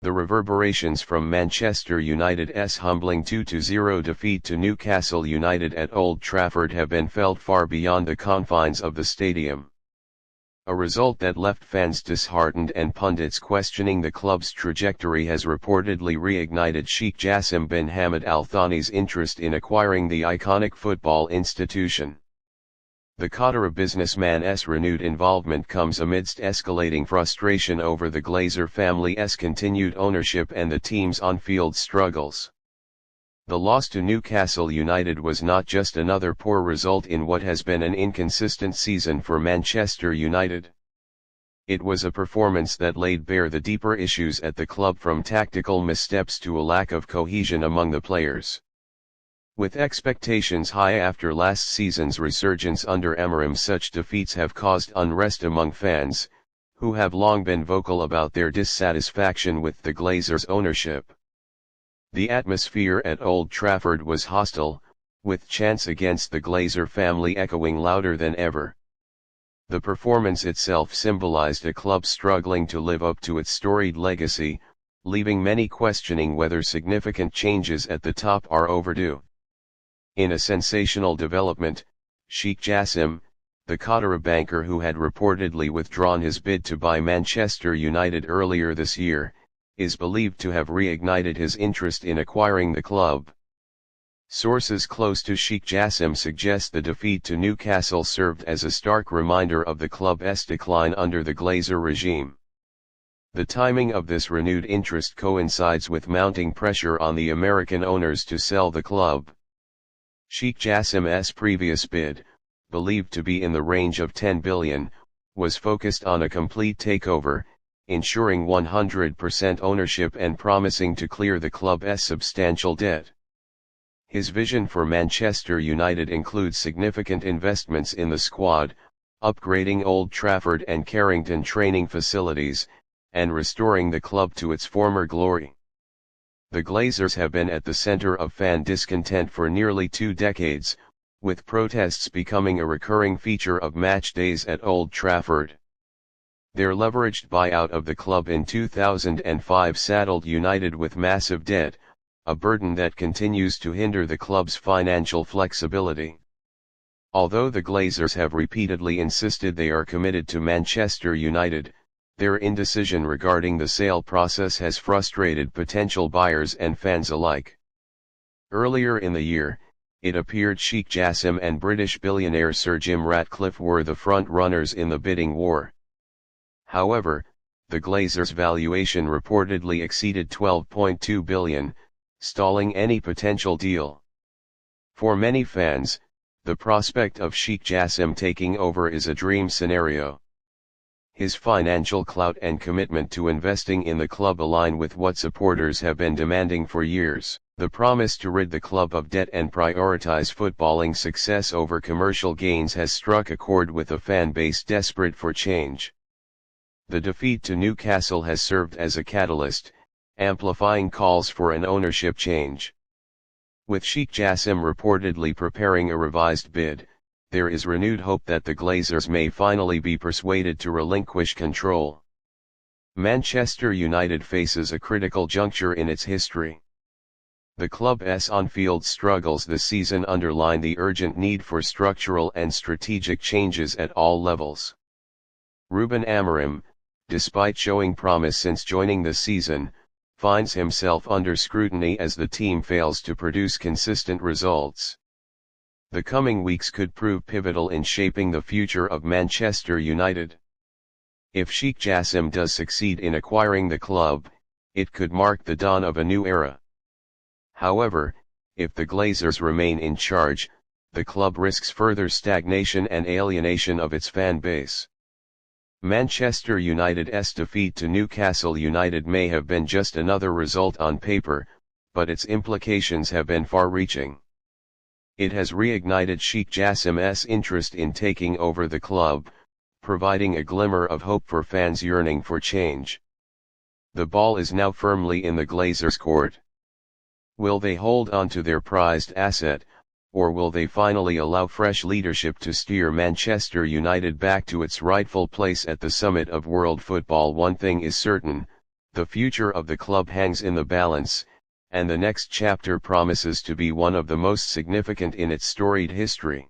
The reverberations from Manchester United's humbling 2-0 defeat to Newcastle United at Old Trafford have been felt far beyond the confines of the stadium. A result that left fans disheartened and pundits questioning the club's trajectory has reportedly reignited Sheikh Jassim bin Hamad Al Thani's interest in acquiring the iconic football institution. The Qatari businessman's renewed involvement comes amidst escalating frustration over the Glazer family's continued ownership and the team's on-field struggles. The loss to Newcastle United was not just another poor result in what has been an inconsistent season for Manchester United. It was a performance that laid bare the deeper issues at the club, from tactical missteps to a lack of cohesion among the players. With expectations high after last season's resurgence under Emerim, such defeats have caused unrest among fans, who have long been vocal about their dissatisfaction with the Glazers' ownership. The atmosphere at Old Trafford was hostile, with chants against the Glazer family echoing louder than ever. The performance itself symbolized a club struggling to live up to its storied legacy, leaving many questioning whether significant changes at the top are overdue. In a sensational development, Sheikh Jassim, the Qatari banker who had reportedly withdrawn his bid to buy Manchester United earlier this year, is believed to have reignited his interest in acquiring the club. Sources close to Sheikh Jassim suggest the defeat to Newcastle served as a stark reminder of the club's decline under the Glazer regime. The timing of this renewed interest coincides with mounting pressure on the American owners to sell the club. Sheikh Jassim's previous bid, believed to be in the range of 10 billion, was focused on a complete takeover, ensuring 100% ownership and promising to clear the club's substantial debt. His vision for Manchester United includes significant investments in the squad, upgrading Old Trafford and Carrington training facilities, and restoring the club to its former glory. The Glazers have been at the center of fan discontent for nearly 2 decades, with protests becoming a recurring feature of match days at Old Trafford. Their leveraged buyout of the club in 2005 saddled United with massive debt, a burden that continues to hinder the club's financial flexibility. Although the Glazers have repeatedly insisted they are committed to Manchester United, their indecision regarding the sale process has frustrated potential buyers and fans alike. Earlier in the year, it appeared Sheikh Jassim and British billionaire Sir Jim Ratcliffe were the front-runners in the bidding war. However, the Glazers' valuation reportedly exceeded 12.2 billion, stalling any potential deal. For many fans, the prospect of Sheikh Jassim taking over is a dream scenario. His financial clout and commitment to investing in the club align with what supporters have been demanding for years. The promise to rid the club of debt and prioritize footballing success over commercial gains has struck a chord with a fan base desperate for change. The defeat to Newcastle has served as a catalyst, amplifying calls for an ownership change. With Sheikh Jassim reportedly preparing a revised bid, there is renewed hope that the Glazers may finally be persuaded to relinquish control. Manchester United faces a critical juncture in its history. The club's on-field struggles this season underline the urgent need for structural and strategic changes at all levels. Ruben Amorim, despite showing promise since joining the season, finds himself under scrutiny as the team fails to produce consistent results. The coming weeks could prove pivotal in shaping the future of Manchester United. If Sheikh Jassim does succeed in acquiring the club, it could mark the dawn of a new era. However, if the Glazers remain in charge, the club risks further stagnation and alienation of its fan base. Manchester United's defeat to Newcastle United may have been just another result on paper, but its implications have been far-reaching. It has reignited Sheikh Jassim's interest in taking over the club, providing a glimmer of hope for fans yearning for change. The ball is now firmly in the Glazers' court. Will they hold on to their prized asset, or will they finally allow fresh leadership to steer Manchester United back to its rightful place at the summit of world football? One thing is certain, The future of the club hangs in the balance, and the next chapter promises to be one of the most significant in its storied history.